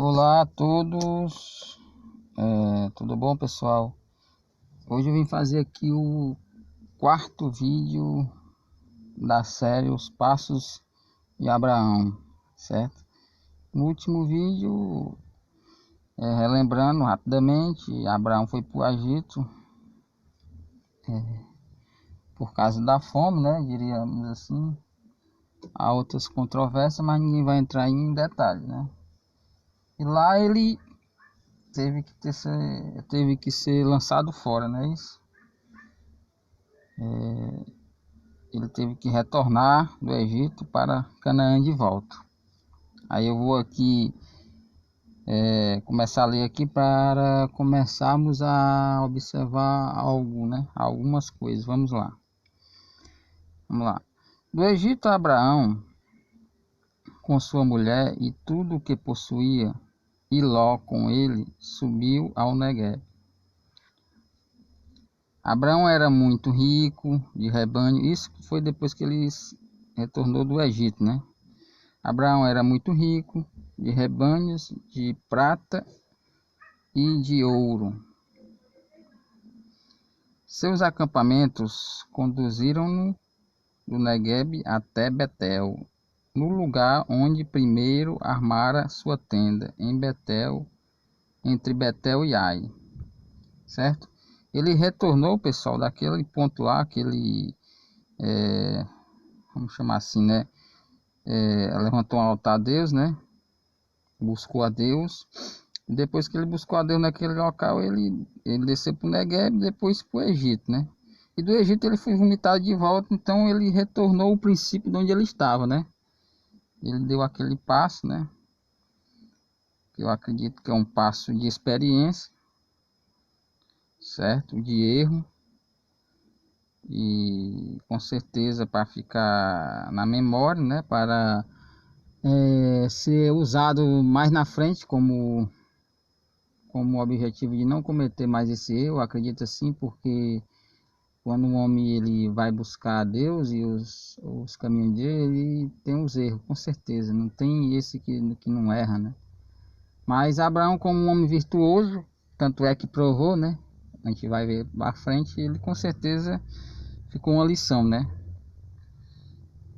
Olá a todos, tudo bom, pessoal? Hoje eu vim fazer aqui o quarto vídeo da série Os Passos de Abraão, certo? No último vídeo, relembrando rapidamente, Abraão foi para o Egito por causa da fome, né? Diríamos assim. Há outras controvérsias, mas ninguém vai entrar em detalhes, né? E lá ele teve que ser lançado fora, não é isso? Ele teve que retornar do Egito para Canaã de volta. Aí eu vou aqui começar a ler aqui para começarmos a observar algo, né? Algumas coisas. Vamos lá. Do Egito, Abraão, com sua mulher e tudo o que possuía, e Ló com ele, subiu ao Negueb. Abraão era muito rico de rebanho. Isso foi depois que ele retornou do Egito, né? Abraão era muito rico de rebanhos de prata e de ouro. Seus acampamentos conduziram-no do Negueb até Betel, no lugar onde primeiro armara sua tenda, em Betel, entre Betel e Ai, certo? Ele retornou, pessoal, daquele ponto lá, vamos chamar assim, né? Levantou um altar a Deus, né? Buscou a Deus. Depois que ele buscou a Deus naquele local, ele desceu para o Negueb, depois para o Egito, né? E do Egito ele foi vomitado de volta, então ele retornou ao princípio de onde ele estava, né? Ele deu aquele passo, né? Que eu acredito que é um passo de experiência, certo? De erro. E com certeza para ficar na memória, né? Para ser usado mais na frente como objetivo de não cometer mais esse erro. Eu acredito assim, porque quando o homem ele vai buscar a Deus e os caminhos dele, ele tem os erros, com certeza. Não tem esse que não erra, né? Mas Abraão, como um homem virtuoso, tanto é que provou, né? A gente vai ver à frente, ele com certeza ficou uma lição, né?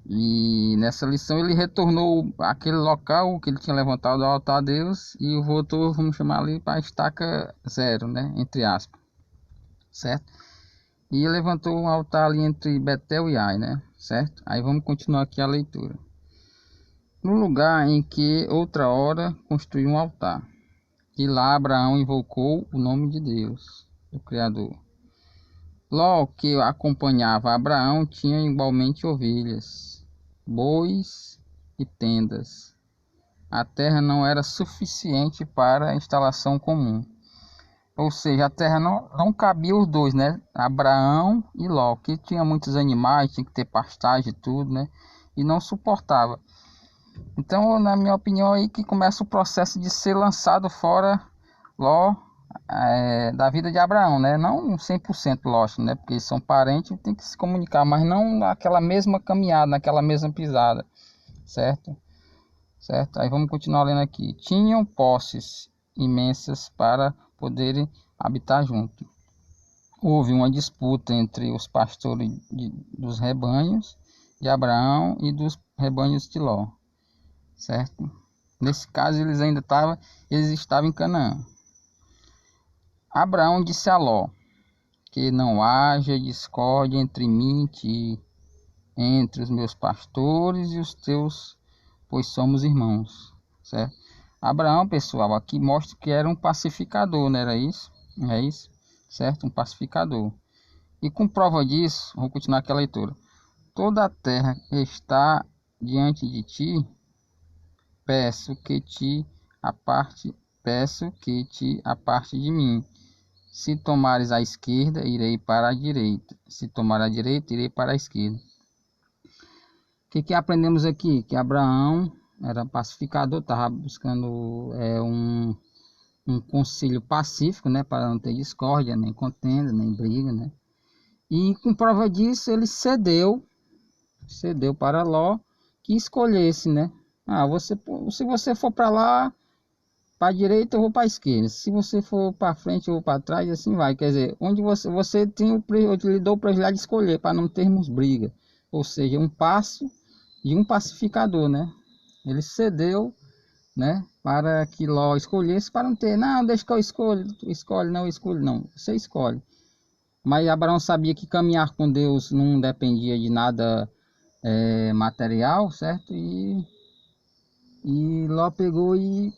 E nessa lição ele retornou àquele local que ele tinha levantado o altar a Deus e voltou, vamos chamar ali, para a estaca zero, né? Entre aspas, certo? E levantou um altar ali entre Betel e Ai, né? Certo? Aí vamos continuar aqui a leitura. No lugar em que outra hora construiu um altar, e lá Abraão invocou o nome de Deus, o Criador. Ló, que acompanhava Abraão, tinha igualmente ovelhas, bois e tendas. A terra não era suficiente para a instalação comum. Ou seja, a terra não cabia os dois, né? Abraão e Ló, que tinha muitos animais, tinha que ter pastagem e tudo, né? E não suportava. Então, na minha opinião, aí que começa o processo de ser lançado fora Ló da vida de Abraão, né? Não 100% lógico, né? Porque eles são parentes, tem que se comunicar, mas não naquela mesma caminhada, naquela mesma pisada, certo? Certo? Aí vamos continuar lendo aqui. Tinham posses imensas para poderem habitar junto. Houve uma disputa entre os pastores dos rebanhos de Abraão e dos rebanhos de Ló, certo? Nesse caso eles estavam em Canaã. Abraão disse a Ló: que não haja discórdia entre mim e ti, entre os meus pastores e os teus, pois somos irmãos, certo? Abraão, pessoal, aqui mostra que era um pacificador, não era isso? Não é isso? Certo? Um pacificador. E com prova disso, vou continuar aqui a leitura. Toda a terra está diante de ti, peço que te aparte de mim. Se tomares a esquerda, irei para a direita. Se tomar a direita, irei para a esquerda. O que aprendemos aqui? Que Abraão era pacificador, estava buscando um concílio pacífico, né? Para não ter discórdia, nem contenda, nem briga, né? E com prova disso, ele cedeu para Ló que escolhesse, né? Se você for para lá, para a direita eu vou para a esquerda. Se você for para frente eu vou para trás, assim vai. Quer dizer, onde você tem lhe dou o privilégio de escolher para não termos briga. Ou seja, um passo de um pacificador, né? Ele cedeu, né, para que Ló escolhesse, para não ter, não, deixa que eu escolho, escolhe não, você escolhe. Mas Abraão sabia que caminhar com Deus não dependia de nada material, certo? E Ló pegou e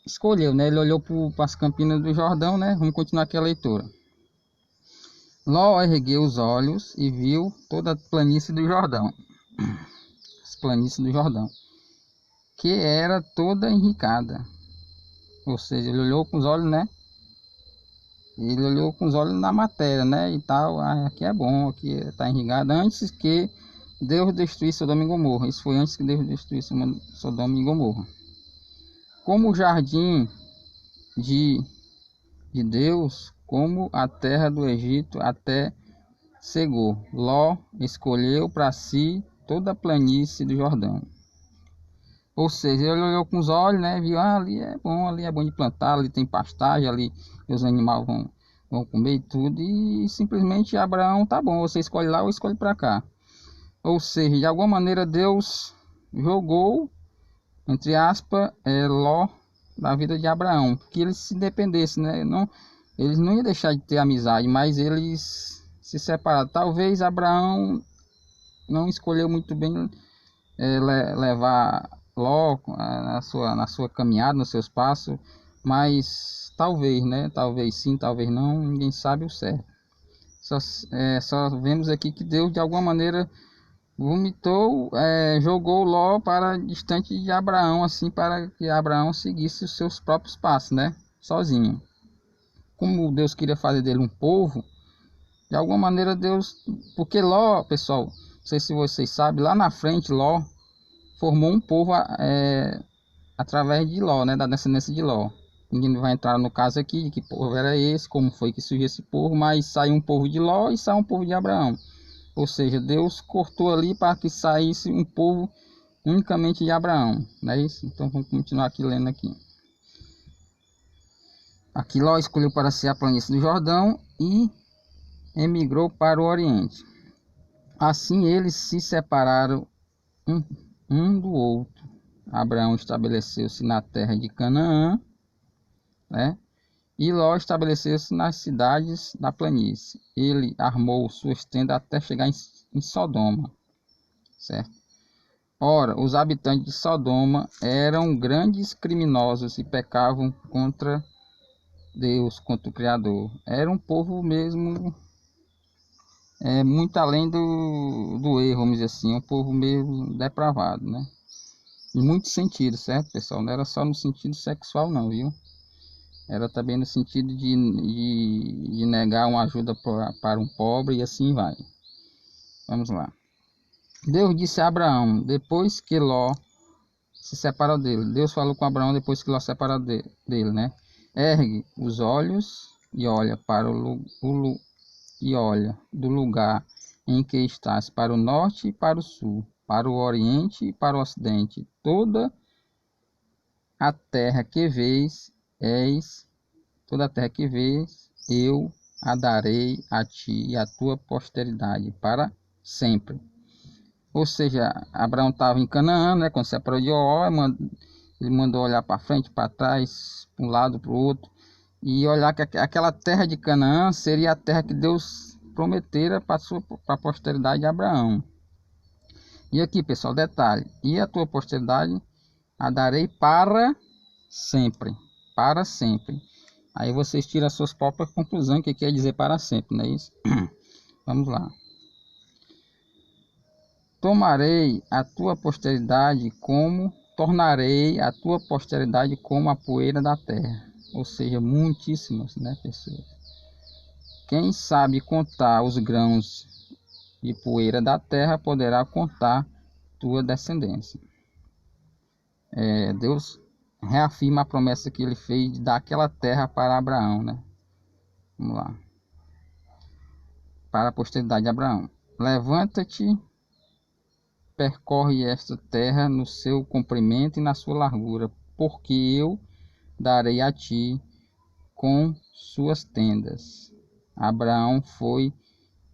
escolheu, né? Ele olhou para as campinas do Jordão, né? Vamos continuar aqui a leitura. Ló ergueu os olhos e viu toda a planície do Jordão, as planícies do Jordão, que era toda enricada. Ou seja, ele olhou com os olhos, né? Ele olhou com os olhos na matéria, né? E tal, aqui é bom, aqui está irrigado. Antes que Deus destruísse Sodoma e Gomorra. Isso foi antes que Deus destruísse Sodoma e Gomorra. Como o jardim de Deus, como a terra do Egito até cegou. Ló escolheu para si toda a planície do Jordão. Ou seja, ele olhou com os olhos, né? Viu, ali é bom de plantar, ali tem pastagem, ali os animais vão comer e tudo. E simplesmente Abraão, tá bom, você escolhe lá ou escolhe para cá. Ou seja, de alguma maneira Deus jogou, entre aspas, Ló da vida de Abraão. Que eles se dependessem, né? Não, eles não iam deixar de ter amizade, mas eles se separaram. Talvez Abraão não escolheu muito bem levar Ló na sua caminhada, nos seus passos, mas talvez, né? Talvez sim, talvez não, ninguém sabe o certo. Só vemos aqui que Deus de alguma maneira vomitou, jogou Ló para distante de Abraão, assim, para que Abraão seguisse os seus próprios passos, né? Sozinho. Como Deus queria fazer dele um povo, de alguma maneira Deus, porque Ló, pessoal, não sei se vocês sabem, lá na frente Ló formou um povo através de Ló, né, da descendência de Ló. Ninguém vai entrar no caso aqui de que povo era esse, como foi que surgiu esse povo, mas saiu um povo de Ló e saiu um povo de Abraão. Ou seja, Deus cortou ali para que saísse um povo unicamente de Abraão, não é isso? Então vamos continuar aqui lendo aqui. Aqui Ló escolheu para si a planície do Jordão e emigrou para o Oriente. Assim eles se separaram um do outro. Abraão estabeleceu-se na terra de Canaã, né? E Ló estabeleceu-se nas cidades da planície. Ele armou suas tendas até chegar em Sodoma, certo? Ora, os habitantes de Sodoma eram grandes criminosos e pecavam contra Deus, contra o Criador. Era um povo mesmo muito além do erro, vamos dizer assim, um povo mesmo depravado, né? Em muitos sentidos, certo, pessoal? Não era só no sentido sexual, não, viu? Era também no sentido de negar uma ajuda para um pobre e assim vai. Vamos lá. Deus disse a Abraão, depois que Ló se separou dele. Deus falou com Abraão depois que Ló se separou dele, né? Ergue os olhos e olha para olha do lugar em que estás, para o norte e para o sul, para o oriente e para o ocidente. Toda a terra que vês, toda a terra que vês, eu a darei a ti e à tua posteridade para sempre. Ou seja, Abraão estava em Canaã, né? Quando se separou de Ló, ele mandou olhar para frente, para trás, para um lado, para o outro, e olhar que aquela terra de Canaã seria a terra que Deus prometera para a posteridade de Abraão. E aqui, pessoal, detalhe: e a tua posteridade a darei para sempre. Para sempre. Aí vocês tiram as suas próprias conclusões, que quer dizer para sempre, não é isso? Vamos lá. Tornarei a tua posteridade como a poeira da terra. Ou seja, muitíssimas, né, pessoas? Quem sabe contar os grãos de poeira da terra poderá contar tua descendência. Deus reafirma a promessa que ele fez de dar aquela terra para Abraão, né? Vamos lá. Para a posteridade de Abraão. Levanta-te, percorre esta terra no seu comprimento e na sua largura, porque eu darei a ti com suas tendas. Abraão foi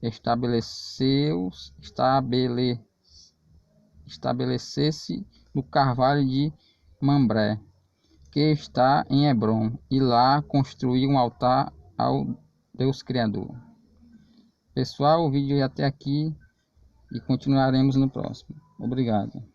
estabelecer-se no carvalho de Mambré, que está em Hebrom, e lá construiu um altar ao Deus Criador. Pessoal, o vídeo é até aqui e continuaremos no próximo. Obrigado.